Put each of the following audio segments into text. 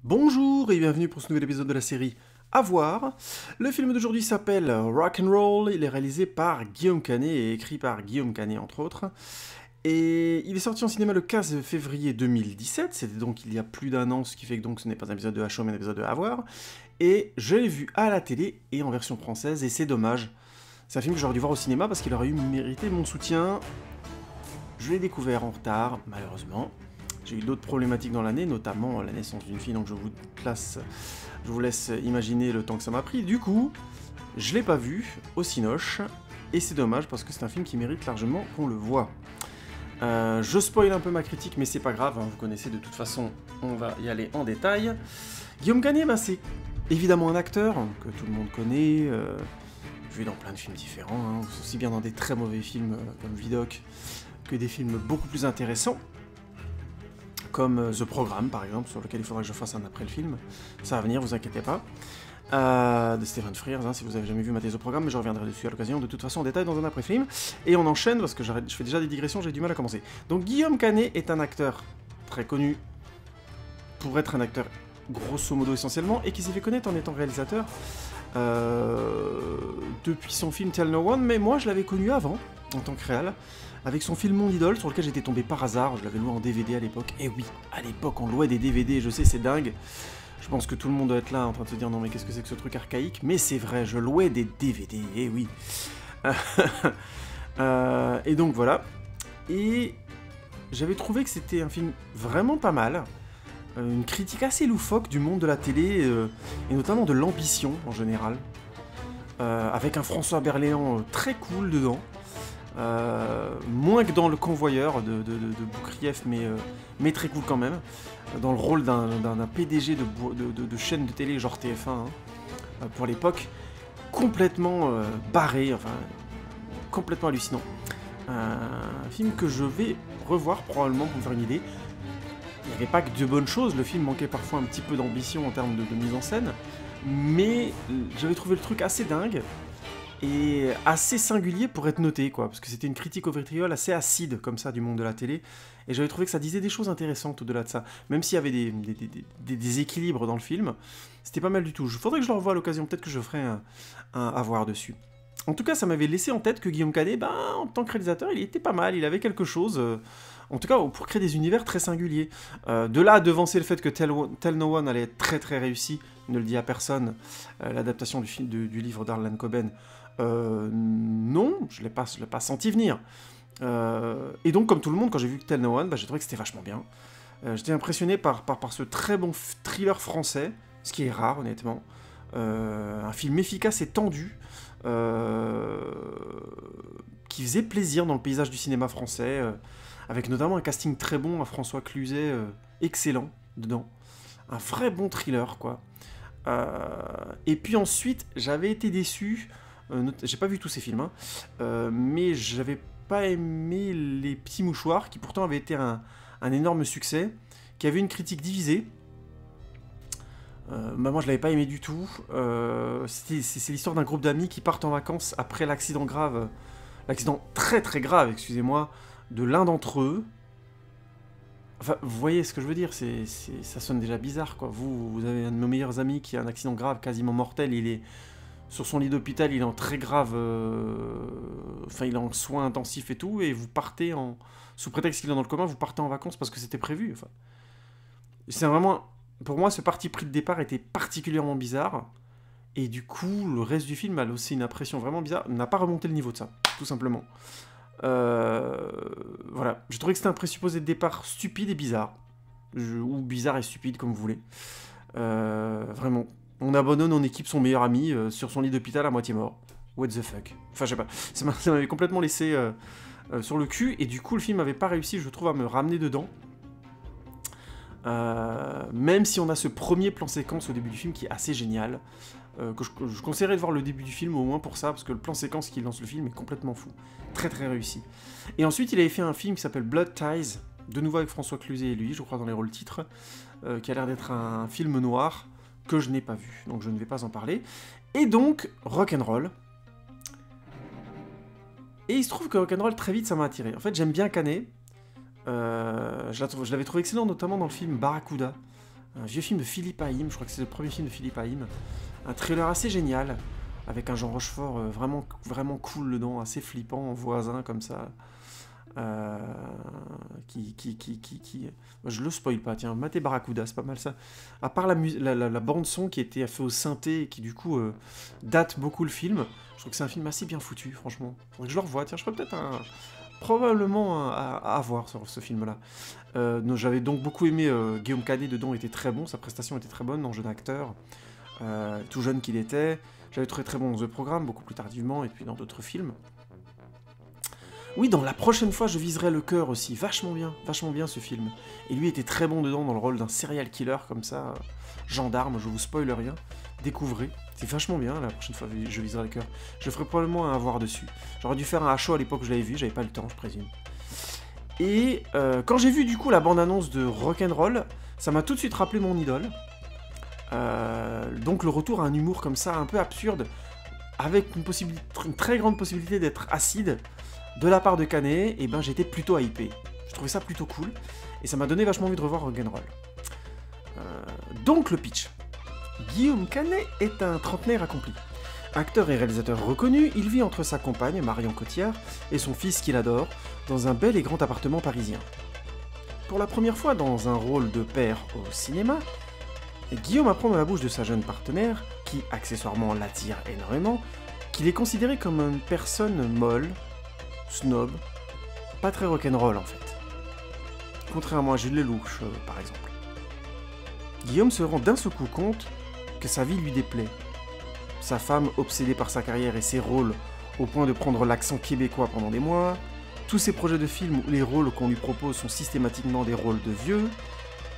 Bonjour et bienvenue pour ce nouvel épisode de la série À voir. Le film d'aujourd'hui s'appelle Rock'n'Roll, il est réalisé par Guillaume Canet et écrit par Guillaume Canet entre autres. Et il est sorti en cinéma le 15 février 2017, c'était donc il y a plus d'un an, ce qui fait que donc ce n'est pas un épisode de HO mais un épisode de À voir. Et je l'ai vu à la télé et en version française et c'est dommage. C'est un film que j'aurais dû voir au cinéma parce qu'il aurait eu mérité mon soutien. Je l'ai découvert en retard, malheureusement. J'ai eu d'autres problématiques dans l'année, notamment la naissance d'une fille, donc je vous laisse imaginer le temps que ça m'a pris. Du coup, je l'ai pas vu au Cinoche, et c'est dommage parce que c'est un film qui mérite largement qu'on le voit. Je spoil un peu ma critique, mais c'est pas grave, hein, vous connaissez de toute façon, on va y aller en détail. Guillaume Canet, c'est évidemment un acteur que tout le monde connaît, vu dans plein de films différents, hein, aussi bien dans des très mauvais films comme Vidoc, que des films beaucoup plus intéressants, comme The Programme par exemple, sur lequel il faudra que je fasse un après le film. Ça va venir, vous inquiétez pas. De Stephen Frears, hein, si vous avez jamais vu The Programme, mais je reviendrai dessus à l'occasion, de toute façon en détail dans un après-film. Et on enchaîne, parce que je fais déjà des digressions, j'ai du mal à commencer. Donc Guillaume Canet est un acteur très connu pour être un acteur grosso modo essentiellement, et qui s'est fait connaître en étant réalisateur depuis son film Tell No One, mais moi je l'avais connu avant, en tant que réal, avec son film Mon Idole, sur lequel j'étais tombé par hasard, je l'avais loué en DVD à l'époque, et oui, à l'époque on louait des DVD, je sais c'est dingue, je pense que tout le monde doit être là en train de se dire non mais qu'est-ce que c'est que ce truc archaïque, mais c'est vrai, je louais des DVD, et oui. Et donc voilà, et j'avais trouvé que c'était un film vraiment pas mal, une critique assez loufoque du monde de la télé, et notamment de l'ambition en général, avec un François Berléand très cool dedans, moins que dans Le Convoyeur de Boukrieff, mais très cool quand même, dans le rôle d'un PDG de chaîne de télé genre TF1, hein, pour l'époque, complètement barré, enfin, complètement hallucinant. Un film que je vais revoir probablement pour me faire une idée. Il n'y avait pas que de bonnes choses, le film manquait parfois un petit peu d'ambition en termes de mise en scène, mais j'avais trouvé le truc assez dingue, et assez singulier pour être noté, quoi, parce que c'était une critique au vitriol assez acide, comme ça, du monde de la télé, et j'avais trouvé que ça disait des choses intéressantes au-delà de ça, même s'il y avait des déséquilibres dans le film, c'était pas mal du tout. Il faudrait que je le revoie à l'occasion, peut-être que je ferai un à voir dessus. En tout cas, ça m'avait laissé en tête que Guillaume Canet, en tant que réalisateur, il était pas mal, il avait quelque chose, en tout cas pour créer des univers très singuliers. De là à devancer le fait que Tell No One allait être très très réussi, ne le dit à personne, l'adaptation du livre d'Harlan Coben, non, je l'ai pas senti venir. Et donc, comme tout le monde, quand j'ai vu Tell No One, j'ai trouvé que c'était vachement bien. J'étais impressionné par ce très bon thriller français, ce qui est rare honnêtement. Un film efficace et tendu, qui faisait plaisir dans le paysage du cinéma français, avec notamment un casting très bon, un François Cluzet excellent dedans. Un vrai bon thriller, quoi. Et puis ensuite, j'avais été déçu, j'ai pas vu tous ces films, hein, mais j'avais pas aimé Les Petits Mouchoirs, qui pourtant avait été un énorme succès, qui avait une critique divisée. Moi je l'avais pas aimé du tout, c'est l'histoire d'un groupe d'amis qui partent en vacances après l'accident grave, l'accident très très grave, excusez-moi, de l'un d'entre eux. Enfin, vous voyez ce que je veux dire, ça sonne déjà bizarre, quoi. Vous avez un de nos meilleurs amis qui a un accident grave, quasiment mortel, il est sur son lit d'hôpital, il est en très grave... Enfin, il est en soins intensifs et tout, et vous partez sous prétexte qu'il est dans le coma, vous partez en vacances parce que c'était prévu, enfin. C'est vraiment... Pour moi, ce parti pris de départ était particulièrement bizarre, et du coup, le reste du film a aussi une impression vraiment bizarre, n'a pas remonté le niveau de ça, tout simplement. Voilà, j'ai trouvé que c'était un présupposé de départ stupide et bizarre, ou bizarre et stupide, comme vous voulez. Vraiment, on abandonne en équipe son meilleur ami sur son lit d'hôpital à moitié mort. What the fuck. Enfin, je sais pas, ça m'avait complètement laissé sur le cul, et du coup, le film n'avait pas réussi, je trouve, à me ramener dedans. Même si on a ce premier plan séquence au début du film qui est assez génial, que je conseillerais de voir le début du film au moins pour ça, parce que le plan séquence qui lance le film est complètement fou, très très réussi. Et ensuite il avait fait un film qui s'appelle Blood Ties, de nouveau avec François Cluzet et lui, je crois dans les rôles titres, qui a l'air d'être un film noir que je n'ai pas vu, donc je ne vais pas en parler. Et donc Rock'n'Roll. Et il se trouve que Rock'n'Roll très vite ça m'a attiré. En fait j'aime bien Canet. Je l'avais trouvé excellent, notamment dans le film Barracuda, un vieux film de Philippe Haïm, je crois que c'est le premier film de Philippe Haïm. Un thriller assez génial, avec un Jean Rochefort vraiment cool dedans, assez flippant, voisin comme ça. Je le spoil pas, tiens, Maté Barracuda, c'est pas mal ça. À part la bande-son qui était faite au synthé et qui du coup date beaucoup le film, je trouve que c'est un film assez bien foutu, franchement. Faudrait que je le revoie, tiens, je ferais peut-être probablement à voir sur ce film-là. J'avais donc beaucoup aimé Guillaume Canet dedans, était très bon, sa prestation était très bonne en jeu d'acteur, tout jeune qu'il était. J'avais trouvé très bon dans The Programme, beaucoup plus tardivement, et puis dans d'autres films. Oui, dans La prochaine fois, je viserai le cœur aussi. Vachement bien ce film. Et lui était très bon dedans dans le rôle d'un serial killer comme ça, gendarme, je vous spoil rien. Découvrez. C'est vachement bien, La prochaine fois, je viserai le cœur. Je ferai probablement un avoir dessus. J'aurais dû faire un HO à l'époque où je l'avais vu, j'avais pas le temps, je présume. Et quand j'ai vu du coup la bande-annonce de Rock'n'Roll, ça m'a tout de suite rappelé mon idole. Donc le retour à un humour comme ça, un peu absurde, avec une très grande possibilité d'être acide, de la part de Canet, et ben j'étais plutôt hypé. Je trouvais ça plutôt cool, et ça m'a donné vachement envie de revoir Rock'n'Roll. Donc le pitch. Guillaume Canet est un trentenaire accompli. Acteur et réalisateur reconnu, il vit entre sa compagne, Marion Cotillard, et son fils qu'il adore, dans un bel et grand appartement parisien. Pour la première fois dans un rôle de père au cinéma, Guillaume apprend de la bouche de sa jeune partenaire, qui accessoirement l'attire énormément, qu'il est considéré comme une personne molle, snob, pas très rock'n'roll en fait. Contrairement à Jules Lelouch, par exemple. Guillaume se rend d'un seul coup compte que sa vie lui déplaît. Sa femme, obsédée par sa carrière et ses rôles, au point de prendre l'accent québécois pendant des mois, tous ses projets de films où les rôles qu'on lui propose sont systématiquement des rôles de vieux,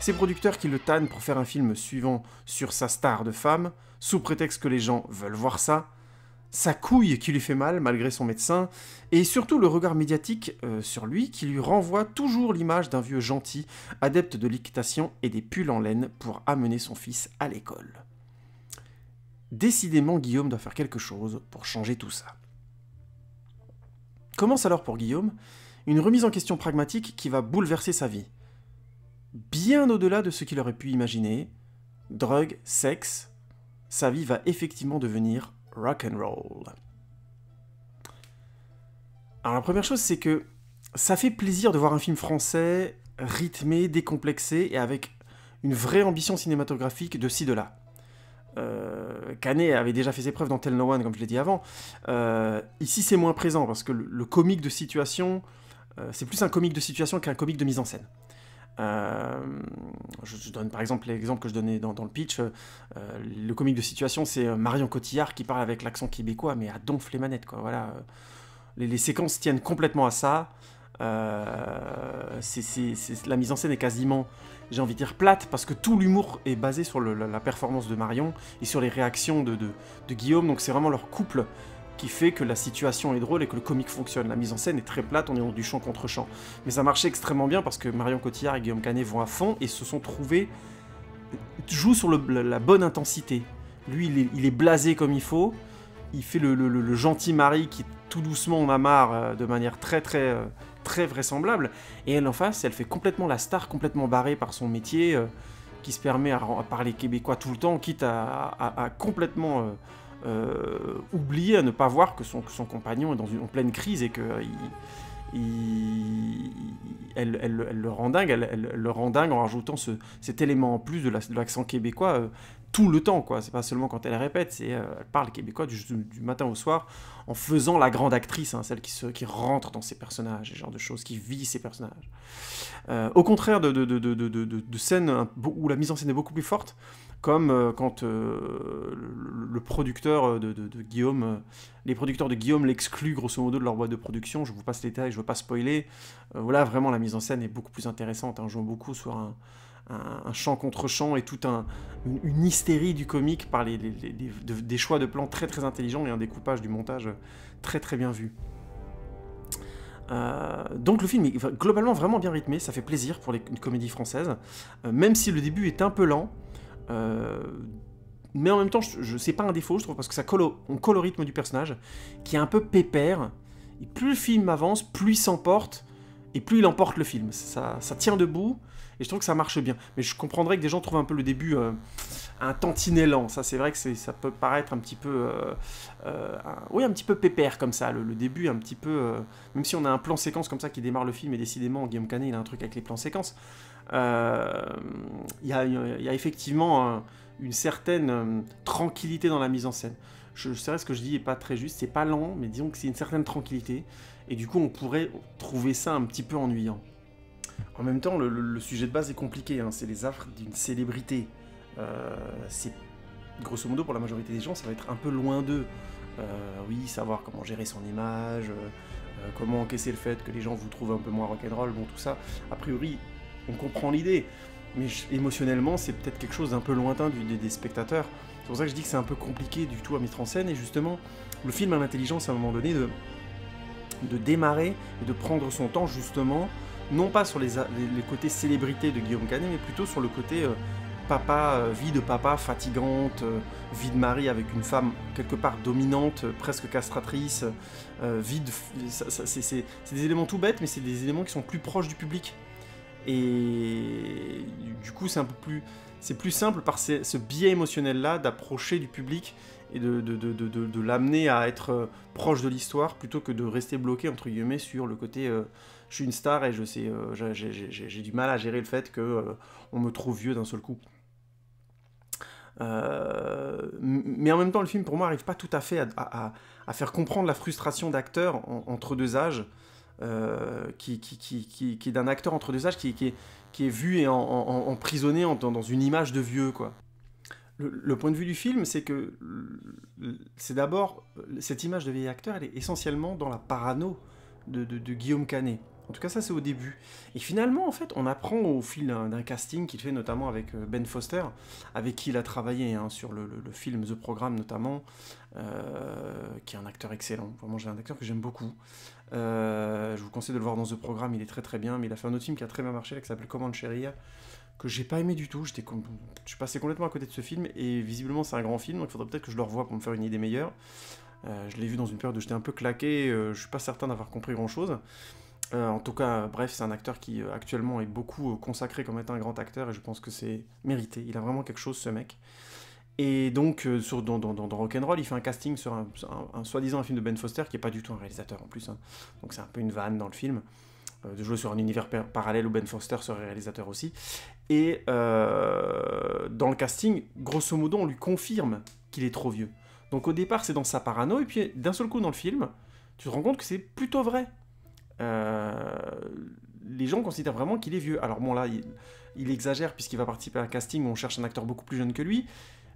ses producteurs qui le tannent pour faire un film suivant sur sa star de femme, sous prétexte que les gens veulent voir ça, sa couille qui lui fait mal malgré son médecin, et surtout le regard médiatique sur lui qui lui renvoie toujours l'image d'un vieux gentil, adepte de l'équitation et des pulls en laine pour amener son fils à l'école. Décidément, Guillaume doit faire quelque chose pour changer tout ça. Commence alors pour Guillaume une remise en question pragmatique qui va bouleverser sa vie. Bien au-delà de ce qu'il aurait pu imaginer, drogue, sexe, sa vie va effectivement devenir rock'n'roll. Alors la première chose, c'est que ça fait plaisir de voir un film français rythmé, décomplexé et avec une vraie ambition cinématographique de ci, de là. Canet avait déjà fait ses preuves dans Tell No One, comme je l'ai dit avant. Ici, c'est moins présent, parce que le comique de situation, c'est plus un comique de situation qu'un comique de mise en scène. Je donne par exemple l'exemple que je donnais dans le pitch. Le comique de situation, c'est Marion Cotillard qui parle avec l'accent québécois, mais à donf les manettes, quoi. Voilà. Les séquences tiennent complètement à ça. La mise en scène est quasiment, j'ai envie de dire, plate, parce que tout l'humour est basé sur la performance de Marion et sur les réactions de Guillaume, donc c'est vraiment leur couple qui fait que la situation est drôle et que le comique fonctionne. La mise en scène est très plate, on est dans du chant contre chant. Mais ça marchait extrêmement bien parce que Marion Cotillard et Guillaume Canet vont à fond et se sont trouvés, jouent sur la bonne intensité. Lui, il est blasé comme il faut, il fait le gentil mari qui tout doucement en a marre de manière très vraisemblable, et elle en face, elle fait complètement la star, complètement barrée par son métier, qui se permet à parler québécois tout le temps, quitte à complètement oublier, à ne pas voir que son compagnon est en pleine crise et que elle le rend dingue, elle le rend dingue en rajoutant cet élément en plus de l'accent québécois tout le temps, quoi. C'est pas seulement quand elle répète, elle parle québécois du matin au soir, en faisant la grande actrice, hein, celle qui rentre dans ses personnages, ce genre de choses, qui vit ses personnages. Au contraire de scènes où la mise en scène est beaucoup plus forte, comme quand le producteur de Guillaume, les producteurs de Guillaume l'excluent grosso modo de leur boîte de production. Je vous passe les détails, je veux pas spoiler. Voilà, vraiment la mise en scène est beaucoup plus intéressante, hein, on joue beaucoup sur un chant contre chant et toute une hystérie du comique par des choix de plans très intelligents et un découpage du montage très bien vu. Donc le film est globalement vraiment bien rythmé, ça fait plaisir pour une comédie française, même si le début est un peu lent, mais en même temps c'est pas un défaut je trouve, parce que ça colle au rythme du personnage, qui est un peu pépère, et plus le film avance, plus il s'emporte, et plus il emporte le film. Ça tient debout, et je trouve que ça marche bien. Mais je comprendrais que des gens trouvent un peu le début un tantinet lent. Ça, c'est vrai que ça peut paraître un petit peu... oui, un petit peu pépère comme ça. Le début est un petit peu... même si on a un plan séquence comme ça qui démarre le film, et décidément, Guillaume Canet, il a un truc avec les plans séquences. Il y a effectivement une certaine tranquillité dans la mise en scène. Je sais ce que je dis est pas très juste, c'est pas lent, mais disons que c'est une certaine tranquillité, et du coup on pourrait trouver ça un petit peu ennuyant. En même temps, le sujet de base est compliqué, hein, c'est les affres d'une célébrité. C'est grosso modo pour la majorité des gens, ça va être un peu loin d'eux. Oui, savoir comment gérer son image, comment encaisser le fait que les gens vous trouvent un peu moins rock'n'roll, bon tout ça, a priori on comprend l'idée, mais émotionnellement c'est peut-être quelque chose d'un peu lointain des spectateurs. C'est pour ça que je dis que c'est un peu compliqué du tout à mettre en scène, et justement, le film a l'intelligence à un moment donné de démarrer et de prendre son temps justement, non pas sur les côtés célébrités de Guillaume Canet, mais plutôt sur le côté papa, vie de papa fatigante, vie de mari avec une femme quelque part dominante, presque castratrice, c'est des éléments tout bêtes, mais c'est des éléments qui sont plus proches du public. Et du coup, c'est plus simple par ce biais émotionnel-là d'approcher du public et de l'amener à être proche de l'histoire plutôt que de rester bloqué, entre guillemets, sur le côté je suis une star et j'ai du mal à gérer le fait qu'on me trouve vieux d'un seul coup. Mais en même temps, le film, pour moi, n'arrive pas tout à fait à faire comprendre la frustration d'acteurs entre deux âges, qui est d'un acteur entre deux âges qui est vu et emprisonné dans une image de vieux, quoi. Le point de vue du film, c'est que c'est d'abord, cette image de vieil acteur, elle est essentiellement dans la parano de Guillaume Canet. En tout cas, ça, c'est au début. Et finalement, en fait, on apprend au fil d'un casting qu'il fait notamment avec Ben Foster, avec qui il a travaillé sur le film The Programme, notamment, qui est un acteur excellent. Vraiment, j'ai un acteur que j'aime beaucoup. Je vous conseille de le voir dans The Programme, il est très très bien, mais il a fait un autre film qui a très bien marché, là, qui s'appelle Comment chérir, que j'ai pas aimé du tout. Je suis passé complètement à côté de ce film, et visiblement, c'est un grand film, donc il faudrait peut-être que je le revoie pour me faire une idée meilleure. Je l'ai vu dans une période où j'étais un peu claqué, je suis pas certain d'avoir compris grand-chose. En tout cas, bref, c'est un acteur qui actuellement est beaucoup consacré comme étant un grand acteur, et je pense que c'est mérité. Il a vraiment quelque chose, ce mec. Et donc, dans Rock'n'Roll, il fait un casting sur un soi-disant un film de Ben Foster, qui n'est pas du tout un réalisateur en plus. Hein. Donc c'est un peu une vanne dans le film, de jouer sur un univers parallèle où Ben Foster serait réalisateur aussi. Et dans le casting, grosso modo, on lui confirme qu'il est trop vieux. Donc au départ, c'est dans sa parano, et puis d'un seul coup dans le film, tu te rends compte que c'est plutôt vrai. Les gens considèrent vraiment qu'il est vieux. Alors bon, là, il exagère puisqu'il va participer à un casting où on cherche un acteur beaucoup plus jeune que lui,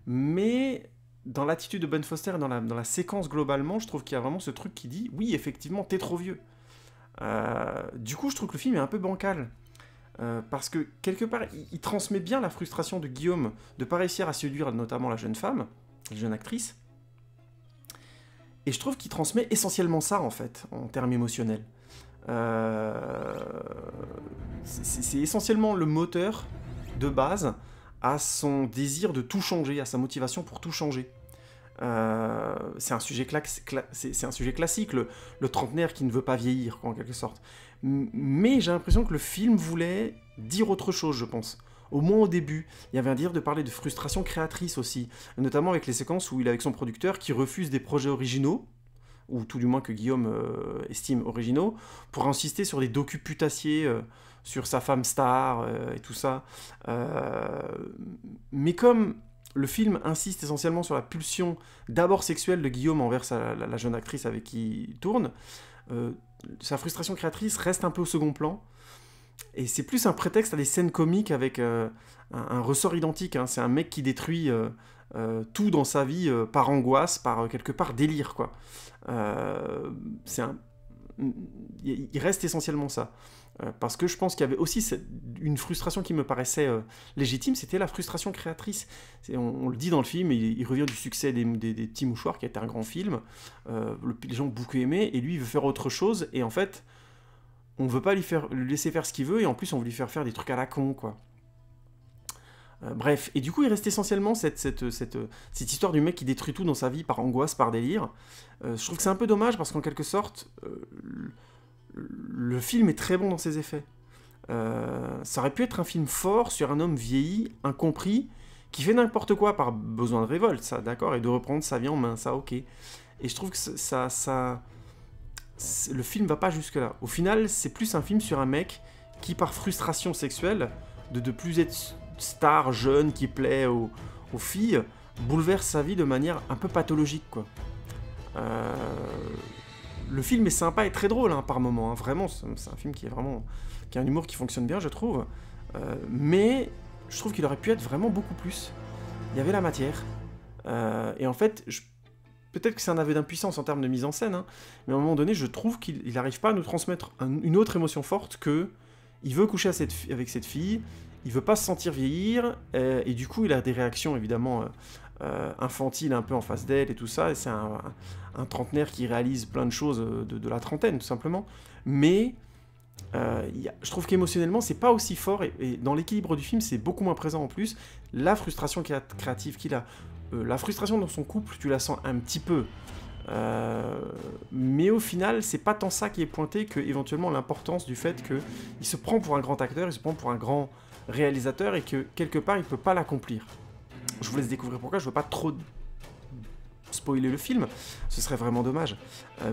mais dans l'attitude de Ben Foster et dans la séquence globalement, je trouve qu'il y a vraiment ce truc qui dit « Oui, effectivement, t'es trop vieux ». Du coup, je trouve que le film est un peu bancal. Parce que, quelque part, il transmet bien la frustration de Guillaume de ne pas réussir à séduire notamment la jeune femme, la jeune actrice. Et je trouve qu'il transmet essentiellement ça, en fait, en termes émotionnels. C'est essentiellement le moteur de base à son désir de tout changer, à sa motivation pour tout changer. C'est un sujet classique, le trentenaire qui ne veut pas vieillir, quoi, en quelque sorte. Mais j'ai l'impression que le film voulait dire autre chose, je pense. Au moins au début, il y avait un désir de parler de frustration créatrice aussi, notamment avec les séquences où il est avec son producteur qui refuse des projets originaux, ou tout du moins que Guillaume estime originaux, pour insister sur des docuputassiers, sur sa femme star et tout ça. Mais comme le film insiste essentiellement sur la pulsion d'abord sexuelle de Guillaume envers la jeune actrice avec qui il tourne, sa frustration créatrice reste un peu au second plan, et c'est plus un prétexte à des scènes comiques avec un ressort identique. Hein. C'est un mec qui détruit tout dans sa vie par angoisse, par quelque part délire, quoi. Il reste essentiellement ça. Parce que je pense qu'il y avait aussi une frustration qui me paraissait légitime, c'était la frustration créatrice. On le dit dans le film, il revient du succès des Petits Mouchoirs, qui a été un grand film, les gens ont beaucoup aimé, et lui il veut faire autre chose, et en fait, on veut pas lui laisser faire ce qu'il veut, et en plus on veut lui faire des trucs à la con, quoi. Bref, et du coup il reste essentiellement cette histoire du mec qui détruit tout dans sa vie par angoisse, par délire. Je trouve que c'est un peu dommage, parce qu'en quelque sorte, le film est très bon dans ses effets. Ça aurait pu être un film fort sur un homme vieilli, incompris, qui fait n'importe quoi par besoin de révolte, ça, d'accord, et de reprendre sa vie en main, ça, ok. Et je trouve que le film va pas jusque-là. Au final, c'est plus un film sur un mec qui, par frustration sexuelle, de plus être star, jeune, qui plaît aux filles, bouleverse sa vie de manière un peu pathologique, quoi. Le film est sympa et très drôle, hein, par moments, hein. Vraiment, c'est un film qui a un humour qui fonctionne bien, je trouve. Mais je trouve qu'il aurait pu être vraiment beaucoup plus. Il y avait la matière. Et en fait, peut-être que c'est un aveu d'impuissance en termes de mise en scène, hein, mais à un moment donné, je trouve qu'il n'arrive pas à nous transmettre une autre émotion forte que il veut coucher avec cette fille, il veut pas se sentir vieillir, et du coup, il a des réactions évidemment infantiles un peu en face d'elle et tout ça, et c'est un trentenaire qui réalise plein de choses de la trentaine, tout simplement. Mais je trouve qu'émotionnellement, c'est pas aussi fort, et dans l'équilibre du film, c'est beaucoup moins présent en plus. La frustration créative qu'il a, la frustration dans son couple, tu la sens un petit peu. Mais au final, c'est pas tant ça qui est pointé que éventuellement l'importance du fait qu'il se prend pour un grand acteur, il se prend pour un grand réalisateur et que quelque part il peut pas l'accomplir. Je vous laisse découvrir pourquoi, je veux pas trop spoiler le film, ce serait vraiment dommage.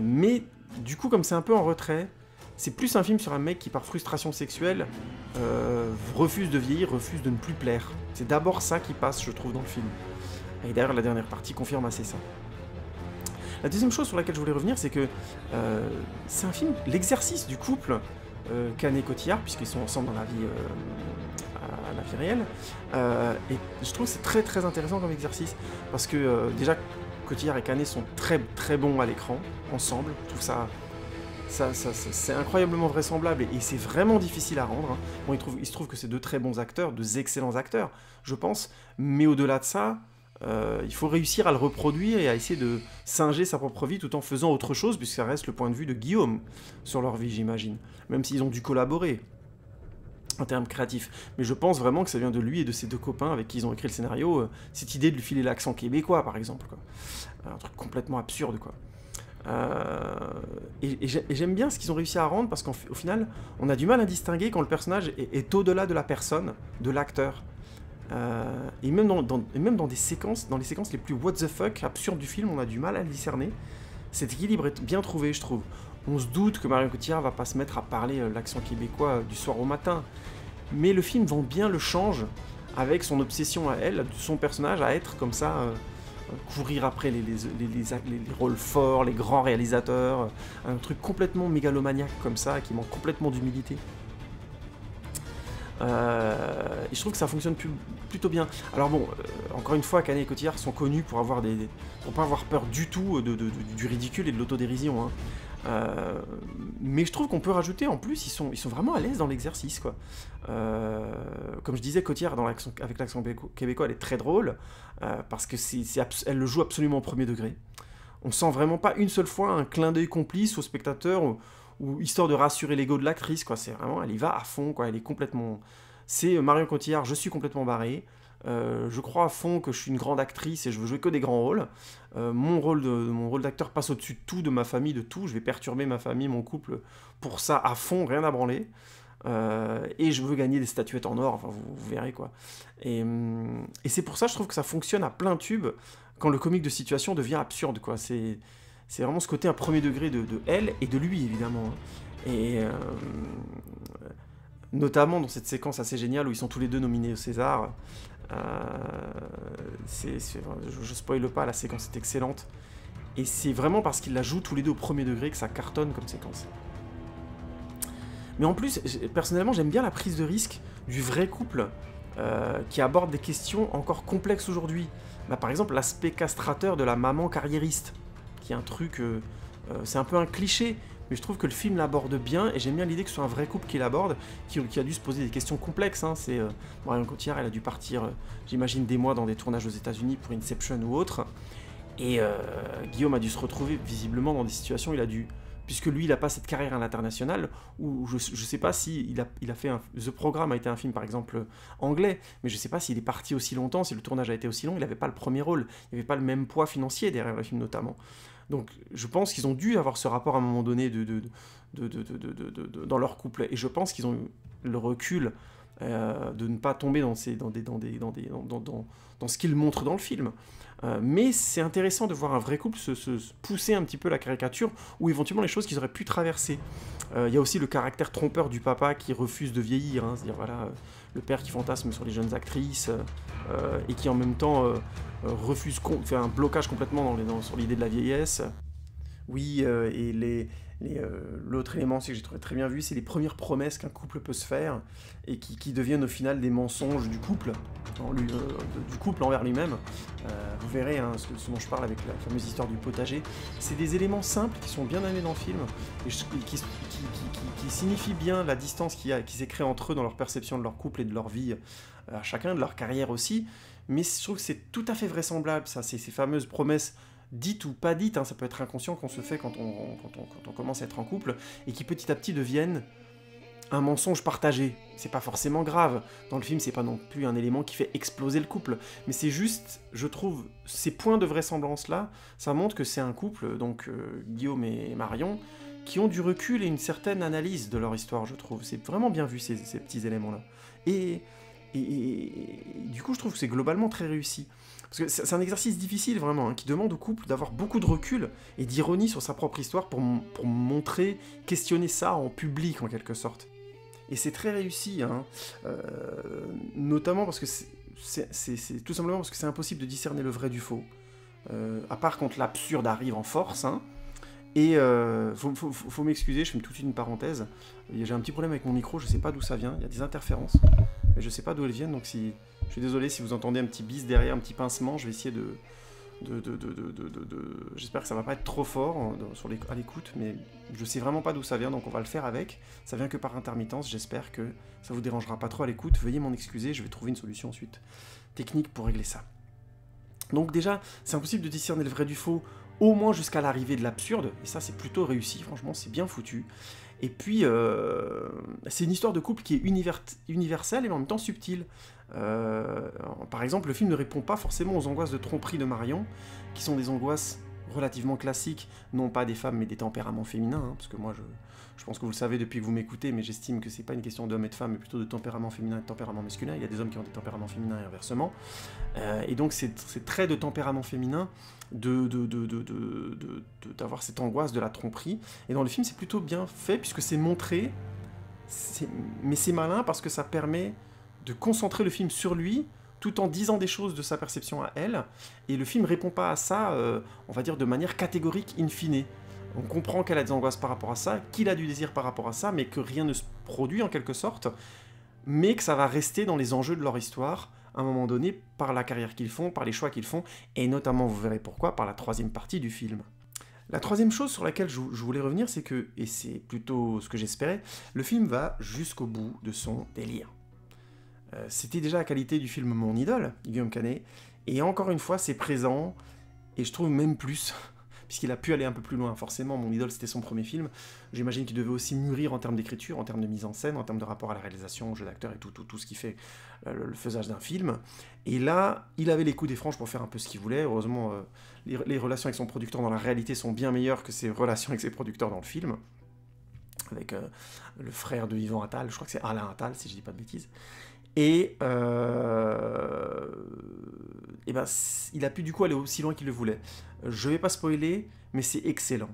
Mais du coup, comme c'est un peu en retrait, c'est plus un film sur un mec qui, par frustration sexuelle, refuse de vieillir, refuse de ne plus plaire. C'est d'abord ça qui passe, je trouve, dans le film. Et d'ailleurs, la dernière partie confirme assez ça. La deuxième chose sur laquelle je voulais revenir, c'est que c'est un film, l'exercice du couple Canet et Cotillard, puisqu'ils sont ensemble dans la vie réelle, et je trouve que c'est très très intéressant comme exercice, parce que déjà, Cotillard et Canet sont très très bons à l'écran, ensemble, je trouve ça c'est incroyablement vraisemblable, et c'est vraiment difficile à rendre, hein. Bon, il se trouve que c'est deux très bons acteurs, deux excellents acteurs, je pense, mais au-delà de ça, il faut réussir à le reproduire et à essayer de singer sa propre vie tout en faisant autre chose, puisque ça reste le point de vue de Guillaume sur leur vie, j'imagine. Même s'ils ont dû collaborer en termes créatifs. Mais je pense vraiment que ça vient de lui et de ses deux copains avec qui ils ont écrit le scénario, cette idée de lui filer l'accent québécois, par exemple, quoi. Un truc complètement absurde, quoi. Et j'aime bien ce qu'ils ont réussi à rendre, parce qu'au final, on a du mal à distinguer quand le personnage est au-delà de la personne, de l'acteur. Et même dans les séquences les plus what the fuck absurdes du film, on a du mal à le discerner. Cet équilibre est bien trouvé, je trouve. On se doute que Marion Cotillard va pas se mettre à parler l'accent québécois du soir au matin, mais le film vend bien le change avec son obsession à elle, son personnage à être comme ça, courir après les rôles forts, les grands réalisateurs, un truc complètement mégalomaniaque comme ça, qui manque complètement d'humilité. Et je trouve que ça fonctionne plutôt bien. Alors bon, encore une fois, Canet et Cotillard sont connus pour pas avoir peur du tout du ridicule et de l'autodérision, hein. Mais je trouve qu'on peut rajouter, en plus, ils sont vraiment à l'aise dans l'exercice, quoi. Comme je disais, Cotillard, avec l'accent québécois, elle est très drôle, parce que elle le joue absolument au premier degré. On sent vraiment pas une seule fois un clin d'œil complice au spectateur, ou histoire de rassurer l'ego de l'actrice, quoi. C'est vraiment, elle y va à fond, quoi. Elle est complètement... C'est Marion Cotillard, je suis complètement barré. Je crois à fond que je suis une grande actrice et je veux jouer que des grands rôles. Mon rôle d'acteur passe au-dessus de tout, de ma famille, de tout. Je vais perturber ma famille, mon couple pour ça à fond, rien à branler. Et je veux gagner des statuettes en or, enfin vous verrez, quoi. Et c'est pour ça, je trouve que ça fonctionne à plein tube quand le comique de situation devient absurde, quoi. C'est vraiment ce côté à premier degré de elle et de lui, évidemment, hein. Et notamment dans cette séquence assez géniale où ils sont tous les deux nominés au César. Je spoile pas, la séquence est excellente. Et c'est vraiment parce qu'ils la jouent tous les deux au premier degré que ça cartonne comme séquence. Mais en plus, personnellement, j'aime bien la prise de risque du vrai couple qui aborde des questions encore complexes aujourd'hui. Bah, par exemple, l'aspect castrateur de la maman carriériste, qui est un truc... c'est un peu un cliché, mais je trouve que le film l'aborde bien, et j'aime bien l'idée que ce soit un vrai couple qui l'aborde, qui a dû se poser des questions complexes, hein. C'est Marion Cotillard, elle a dû partir, j'imagine, des mois dans des tournages aux États-Unis pour Inception ou autre, et Guillaume a dû se retrouver visiblement dans des situations, puisque lui, il n'a pas cette carrière à l'international, où je sais pas si il a fait The Programme a été un film, par exemple, anglais, mais je sais pas s'il est parti aussi longtemps, si le tournage a été aussi long, il n'avait pas le premier rôle, il n'y avait pas le même poids financier derrière le film, notamment. Donc je pense qu'ils ont dû avoir ce rapport à un moment donné dans leur couple, et je pense qu'ils ont eu le recul de ne pas tomber dans ce qu'ils montrent dans le film. Mais c'est intéressant de voir un vrai couple se pousser un petit peu la caricature, ou éventuellement les choses qu'ils auraient pu traverser. Il y a aussi le caractère trompeur du papa qui refuse de vieillir, hein, c'est-à-dire voilà, le père qui fantasme sur les jeunes actrices, et qui en même temps fait un blocage complètement sur l'idée de la vieillesse. Oui, et l'autre élément, c'est que j'ai trouvé très bien vu, c'est les premières promesses qu'un couple peut se faire, et qui deviennent au final des mensonges du couple, du couple envers lui-même. Vous verrez hein, ce dont je parle avec la fameuse histoire du potager. C'est des éléments simples qui sont bien amenés dans le film, et qui signifient bien la distance qui s'est créée entre eux dans leur perception de leur couple et de leur vie, à chacun, de leur carrière aussi. Mais je trouve que c'est tout à fait vraisemblable, ça, ces fameuses promesses dites ou pas dites, hein, ça peut être inconscient qu'on se fait quand on commence à être en couple, et qui petit à petit deviennent un mensonge partagé. C'est pas forcément grave, dans le film c'est pas non plus un élément qui fait exploser le couple, mais c'est juste, je trouve, ces points de vraisemblance là, ça montre que c'est un couple, donc Guillaume et Marion, qui ont du recul et une certaine analyse de leur histoire, je trouve. C'est vraiment bien vu ces petits éléments là. Et du coup je trouve que c'est globalement très réussi. Parce que c'est un exercice difficile, vraiment, hein, qui demande au couple d'avoir beaucoup de recul et d'ironie sur sa propre histoire pour montrer, questionner ça en public, en quelque sorte. Et c'est très réussi, hein, notamment parce que c'est tout simplement parce que c'est impossible de discerner le vrai du faux. À part quand l'absurde arrive en force, hein. Et faut m'excuser, je fais toute une parenthèse. J'ai un petit problème avec mon micro, je sais pas d'où ça vient, il y a des interférences, mais je sais pas d'où elles viennent, donc si... Je suis désolé si vous entendez un petit bis derrière, un petit pincement, je vais essayer J'espère que ça va pas être trop fort à l'écoute, mais je sais vraiment pas d'où ça vient, donc on va le faire avec. Ça vient que par intermittence, j'espère que ça vous dérangera pas trop à l'écoute. Veuillez m'en excuser, je vais trouver une solution ensuite technique pour régler ça. Donc déjà, c'est impossible de discerner le vrai du faux, au moins jusqu'à l'arrivée de l'absurde, et ça c'est plutôt réussi, franchement c'est bien foutu. Et puis, c'est une histoire de couple qui est universelle et en même temps subtile. Par exemple, le film ne répond pas forcément aux angoisses de tromperie de Marion, qui sont des angoisses relativement classiques, non pas des femmes mais des tempéraments féminins, hein, parce que moi je pense que vous le savez depuis que vous m'écoutez, mais j'estime que c'est pas une question d'hommes et de femmes, mais plutôt de tempérament féminin et de tempérament masculin. Il y a des hommes qui ont des tempéraments féminins et inversement. Et donc ces traits de tempérament féminin, d'avoir cette angoisse de la tromperie. Et dans le film, c'est plutôt bien fait, puisque c'est montré, mais c'est malin parce que ça permet de concentrer le film sur lui, tout en disant des choses de sa perception à elle, et le film répond pas à ça, on va dire, de manière catégorique in fine. On comprend qu'elle a des angoisses par rapport à ça, qu'il a du désir par rapport à ça, mais que rien ne se produit en quelque sorte, mais que ça va rester dans les enjeux de leur histoire, à un moment donné, par la carrière qu'ils font, par les choix qu'ils font, et notamment, vous verrez pourquoi, par la troisième partie du film. La troisième chose sur laquelle je voulais revenir, c'est que, et c'est plutôt ce que j'espérais, le film va jusqu'au bout de son délire. C'était déjà la qualité du film Mon Idole, Guillaume Canet, et encore une fois, c'est présent, et je trouve même plus, puisqu'il a pu aller un peu plus loin. Forcément, Mon Idole, c'était son premier film. J'imagine qu'il devait aussi mûrir en termes d'écriture, en termes de mise en scène, en termes de rapport à la réalisation, au jeu d'acteur et tout ce qui fait le faisage d'un film. Et là, il avait les coups des franges pour faire un peu ce qu'il voulait. Heureusement, les relations avec son producteur dans la réalité sont bien meilleures que ses relations avec ses producteurs dans le film. Avec le frère de Yvan Attal, je crois que c'est Alain Attal, si je dis pas de bêtises. Et ben, il a pu du coup aller aussi loin qu'il le voulait. Je vais pas spoiler, mais c'est excellent.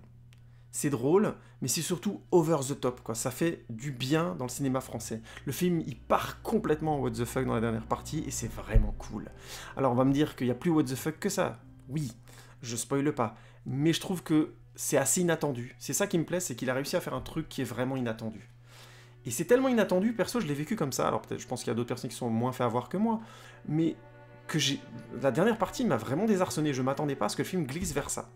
C'est drôle, mais c'est surtout over the top, quoi. Ça fait du bien dans le cinéma français. Le film, il part complètement what the fuck dans la dernière partie, et c'est vraiment cool. Alors on va me dire qu'il y a plus what the fuck que ça. Oui, je spoile pas. Mais je trouve que c'est assez inattendu. C'est ça qui me plaît, c'est qu'il a réussi à faire un truc qui est vraiment inattendu. Et c'est tellement inattendu, perso, je l'ai vécu comme ça. Alors peut-être, je pense qu'il y a d'autres personnes qui sont moins fait avoir que moi, mais que la dernière partie m'a vraiment désarçonné. Je m'attendais pas à ce que le film glisse vers ça.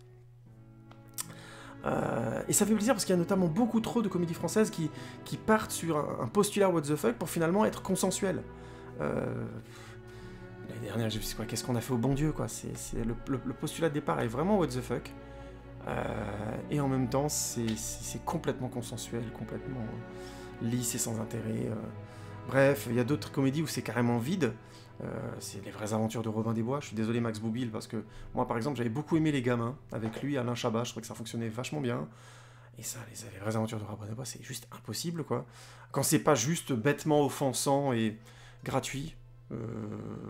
Et ça fait plaisir parce qu'il y a notamment beaucoup trop de comédies françaises qui partent sur un postulat what the fuck pour finalement être consensuel. L'année dernière, je sais quoi, qu'est-ce qu'on a fait au bon Dieu, quoi. Le postulat de départ est vraiment what the fuck. Et en même temps, c'est complètement consensuel, complètement lisse et sans intérêt. Bref, il y a d'autres comédies où c'est carrément vide. C'est les vraies aventures de Robin des Bois. Je suis désolé Max Boublil, parce que moi par exemple j'avais beaucoup aimé Les Gamins, avec lui, Alain Chabat, je trouvais que ça fonctionnait vachement bien. Et ça, les vraies aventures de Robin des Bois, c'est juste impossible, quoi. Quand c'est pas juste bêtement offensant et gratuit.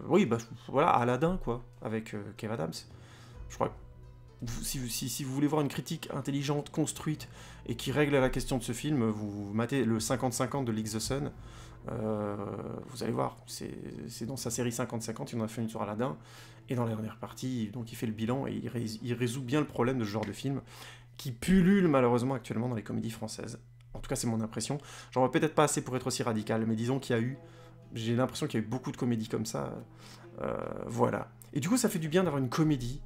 Oui, bah voilà, Aladdin, quoi, avec Kev Adams. Je crois que si vous voulez voir une critique intelligente, construite, et qui règle la question de ce film, vous matez le 50-50 de League the Sun. Vous allez voir, c'est dans sa série 50-50, il en a fait une sur Aladdin, et dans la dernière partie, donc il fait le bilan, et il résout bien le problème de ce genre de film, qui pullule malheureusement actuellement dans les comédies françaises. En tout cas, c'est mon impression. J'en vois peut-être pas assez pour être aussi radical, mais disons qu'il y a eu... J'ai l'impression qu'il y a eu beaucoup de comédies comme ça. Voilà. Et du coup, ça fait du bien d'avoir une comédie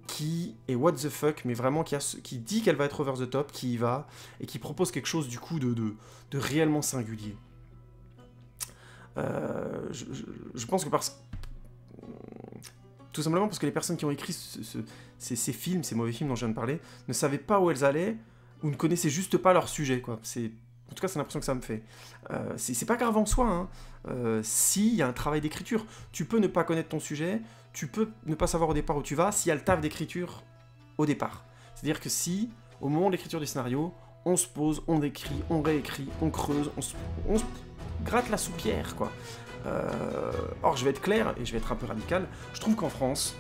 qui est what the fuck, mais vraiment qui dit qu'elle va être over the top, qui y va, et qui propose quelque chose du coup de réellement singulier. Je pense que tout simplement parce que les personnes qui ont écrit ces films, ces mauvais films dont je viens de parler, ne savaient pas où elles allaient, ou ne connaissaient juste pas leur sujet, quoi. En tout cas, c'est l'impression que ça me fait. C'est pas grave en soi, hein. S'il y a un travail d'écriture, tu peux ne pas connaître ton sujet, tu peux ne pas savoir au départ où tu vas, s'il y a le taf d'écriture au départ. C'est-à-dire que si, au moment de l'écriture du scénario, on se pose, on écrit, on réécrit, on creuse, on se gratte la soupière, quoi. Or, je vais être clair, et je vais être un peu radical, je trouve qu'en France,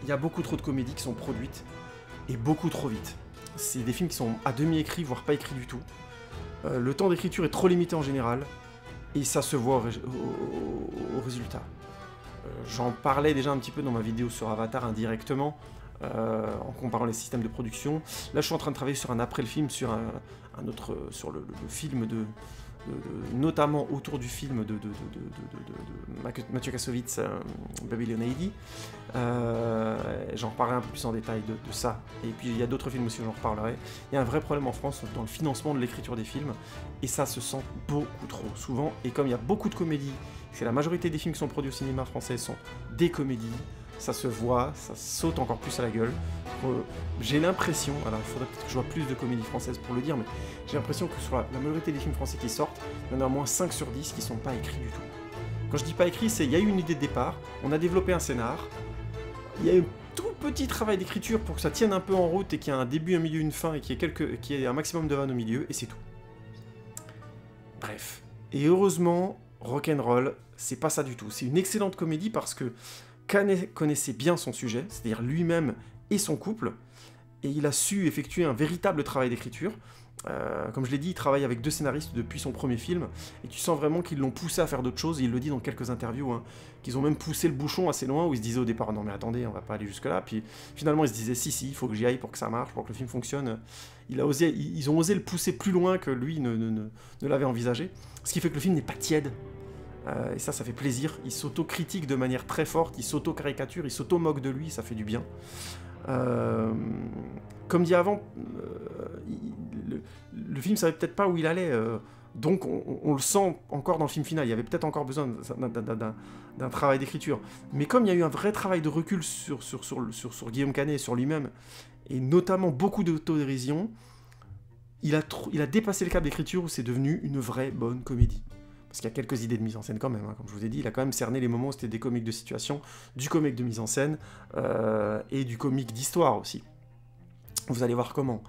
il y a beaucoup trop de comédies qui sont produites, et beaucoup trop vite. C'est des films qui sont à demi écrits, voire pas écrits du tout. Le temps d'écriture est trop limité en général, et ça se voit au résultat. J'en parlais déjà un petit peu dans ma vidéo sur Avatar indirectement, en comparant les systèmes de production. Là, je suis en train de travailler sur un après le film, sur sur le film notamment autour du film de Mathieu Kassovitz, Babylon AD. J'en reparlerai un peu plus en détail de ça. Et puis il y a d'autres films aussi où j'en reparlerai. Il y a un vrai problème en France dans le financement de l'écriture des films, et ça se sent beaucoup trop souvent. Et comme il y a beaucoup de comédies, c'est la majorité des films qui sont produits au cinéma français sont des comédies, ça se voit, ça saute encore plus à la gueule. J'ai l'impression, alors il faudrait peut-être que je vois plus de comédies françaises pour le dire, mais j'ai l'impression que sur la majorité des films français qui sortent, il y en a au moins 5 sur 10 qui sont pas écrits du tout. Quand je dis pas écrit, c'est il y a eu une idée de départ, on a développé un scénar, il y a eu un tout petit travail d'écriture pour que ça tienne un peu en route et qu'il y ait un début, un milieu, une fin et qu'il y ait un maximum de vannes au milieu, et c'est tout. Bref. Et heureusement, Rock'n'Roll, c'est pas ça du tout. C'est une excellente comédie parce que Canet connaissait bien son sujet, c'est-à-dire lui-même et son couple, et il a su effectuer un véritable travail d'écriture. Comme je l'ai dit, il travaille avec 2 scénaristes depuis son premier film, et tu sens vraiment qu'ils l'ont poussé à faire d'autres choses, et il le dit dans quelques interviews, hein, qu'ils ont même poussé le bouchon assez loin, où ils se disaient au départ, non mais attendez, on va pas aller jusque-là, puis finalement ils se disaient, si, il faut que j'y aille pour que ça marche, pour que le film fonctionne. Ils ont osé le pousser plus loin que lui ne l'avait envisagé, ce qui fait que le film n'est pas tiède. Et ça fait plaisir. Il s'auto-critique de manière très forte, il s'auto-caricature, il s'auto-moque de lui, ça fait du bien. Comme dit avant, le film savait peut-être pas où il allait, donc on le sent encore dans le film final. Il y avait peut-être encore besoin d'un travail d'écriture. Mais comme il y a eu un vrai travail de recul sur Guillaume Canet et sur lui-même, et notamment beaucoup d'autodérision, il a dépassé le cap d'écriture où c'est devenu une vraie bonne comédie. Parce qu'il y a quelques idées de mise en scène quand même, hein. Comme je vous ai dit, il a quand même cerné les moments où c'était des comiques de situation, du comique de mise en scène, et du comique d'histoire aussi. Vous allez voir comment.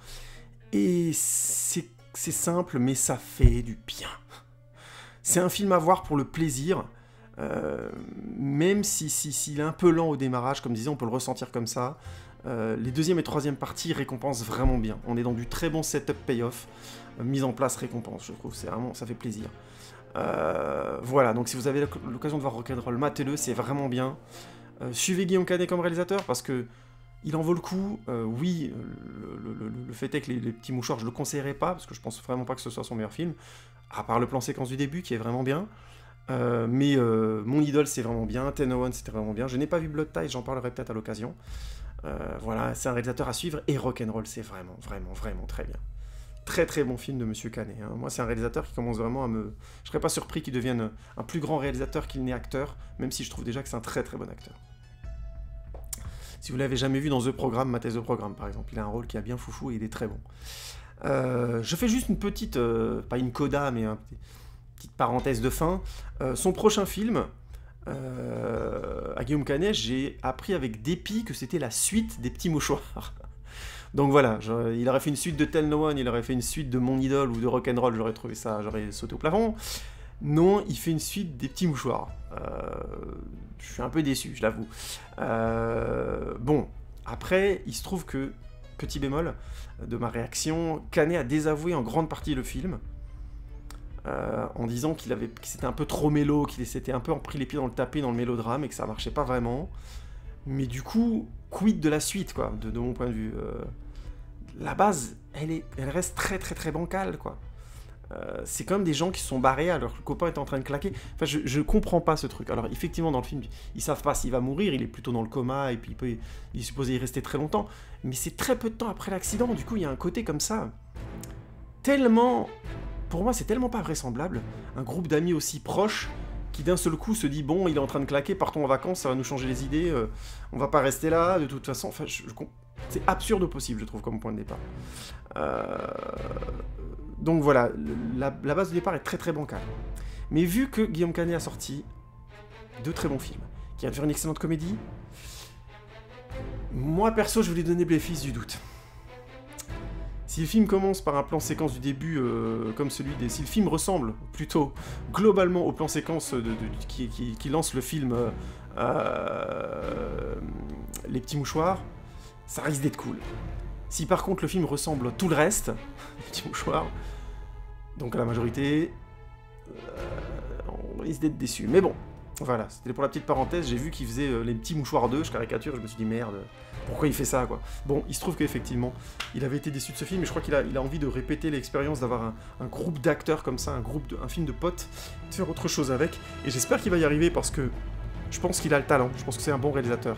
Et c'est simple, mais ça fait du bien. C'est un film à voir pour le plaisir, même s'il est un peu lent au démarrage, comme disait, on peut le ressentir comme ça. Les deuxième et troisième parties récompensent vraiment bien. On est dans du très bon setup payoff, mise en place récompense, je trouve. C'est vraiment, ça fait plaisir. Voilà, donc si vous avez l'occasion de voir Rock'n'Roll, matez-le, c'est vraiment bien. Suivez Guillaume Canet comme réalisateur parce que il en vaut le coup. Oui, le fait est que les petits mouchoirs, je le conseillerais pas parce que je pense vraiment pas que ce soit son meilleur film, à part le plan séquence du début qui est vraiment bien. Mais Mon idole, c'est vraiment bien. 1001, c'était vraiment bien. Je n'ai pas vu Blood Ties, j'en parlerai peut-être à l'occasion. Voilà, c'est un réalisateur à suivre et Rock'n'Roll, c'est vraiment, vraiment, vraiment très bien. Très très bon film de Monsieur Canet. Hein. Moi, c'est un réalisateur qui commence vraiment à me... Je serais pas surpris qu'il devienne un plus grand réalisateur qu'il n'est acteur, même si je trouve déjà que c'est un très très bon acteur. Si vous l'avez jamais vu dans The Programme, matez The Programme par exemple. Il a un rôle qui a bien foufou et il est très bon. Je fais juste une petite... pas une coda, mais une petite parenthèse de fin. Son prochain film, à Guillaume Canet, j'ai appris avec dépit que c'était la suite des Petits Mouchoirs. Donc voilà, il aurait fait une suite de Tell No One, il aurait fait une suite de Mon Idole ou de Rock'n'Roll, j'aurais trouvé ça, j'aurais sauté au plafond. Non, il fait une suite des Petits Mouchoirs. Je suis un peu déçu, je l'avoue. Bon, après, il se trouve que, petit bémol de ma réaction, Canet a désavoué en grande partie le film, en disant qu'il s'était un peu trop mélo, qu'il s'était un peu pris les pieds dans le tapis dans le mélodrame et que ça marchait pas vraiment. Mais du coup, quid de la suite, quoi, de mon point de vue. La base, elle reste très très très bancale, quoi. C'est quand même des gens qui se sont barrés alors que le copain est en train de claquer. Enfin, je comprends pas ce truc. Alors, effectivement, dans le film, ils savent pas s'il va mourir, il est plutôt dans le coma, et puis il est supposé y rester très longtemps. Mais c'est très peu de temps après l'accident, du coup, il y a un côté comme ça. Tellement... Pour moi, c'est tellement pas vraisemblable. Un groupe d'amis aussi proches qui d'un seul coup se dit « Bon, il est en train de claquer, partons en vacances, ça va nous changer les idées, on va pas rester là, de toute façon... » Enfin, c'est absurde au possible, je trouve, comme point de départ. Donc voilà, la base de départ est très très bancale. Mais vu que Guillaume Canet a sorti 2 très bons films, qui vient de faire une excellente comédie, moi perso je vais lui donner le bénéfice du doute. Si le film commence par un plan séquence du début comme celui des... Si le film ressemble plutôt globalement au plan séquence qui lance le film Les Petits Mouchoirs, ça risque d'être cool. Si par contre le film ressemble à tout le reste, Les Petits Mouchoirs, donc à la majorité, on risque d'être déçu. Mais bon, voilà, c'était pour la petite parenthèse, j'ai vu qu'il faisait Les Petits Mouchoirs 2, je caricature, je me suis dit merde, pourquoi il fait ça, quoi. Bon, il se trouve qu'effectivement, il avait été déçu de ce film, et je crois qu'il a envie de répéter l'expérience d'avoir un groupe d'acteurs comme ça, un film de potes, de faire autre chose avec, et j'espère qu'il va y arriver parce que je pense qu'il a le talent, je pense que c'est un bon réalisateur.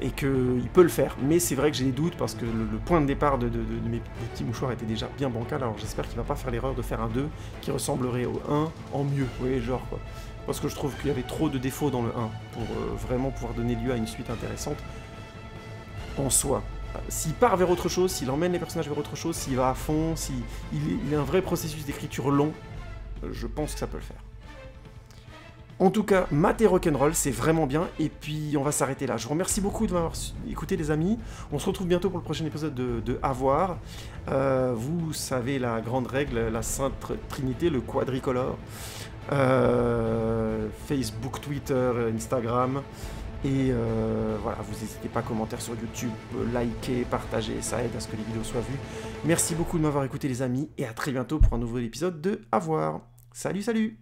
Et qu'il peut le faire, mais c'est vrai que j'ai des doutes parce que le point de départ de mes Petits Mouchoirs était déjà bien bancal, alors j'espère qu'il va pas faire l'erreur de faire un 2 qui ressemblerait au 1 en mieux, vous voyez, genre quoi. Parce que je trouve qu'il y avait trop de défauts dans le 1 pour vraiment pouvoir donner lieu à une suite intéressante en soi. S'il part vers autre chose, s'il emmène les personnages vers autre chose, s'il va à fond, s'il a un vrai processus d'écriture long, je pense que ça peut le faire. En tout cas, Math et Rock'n'Roll, c'est vraiment bien, et puis on va s'arrêter là. Je vous remercie beaucoup de m'avoir écouté, les amis. On se retrouve bientôt pour le prochain épisode de À voir. Vous savez la grande règle, la Sainte Trinité, le quadricolore. Facebook, Twitter, Instagram. Et voilà, vous n'hésitez pas, commentaires sur YouTube, likez, partagez, ça aide à ce que les vidéos soient vues. Merci beaucoup de m'avoir écouté, les amis, et à très bientôt pour un nouvel épisode de À voir. Salut, salut!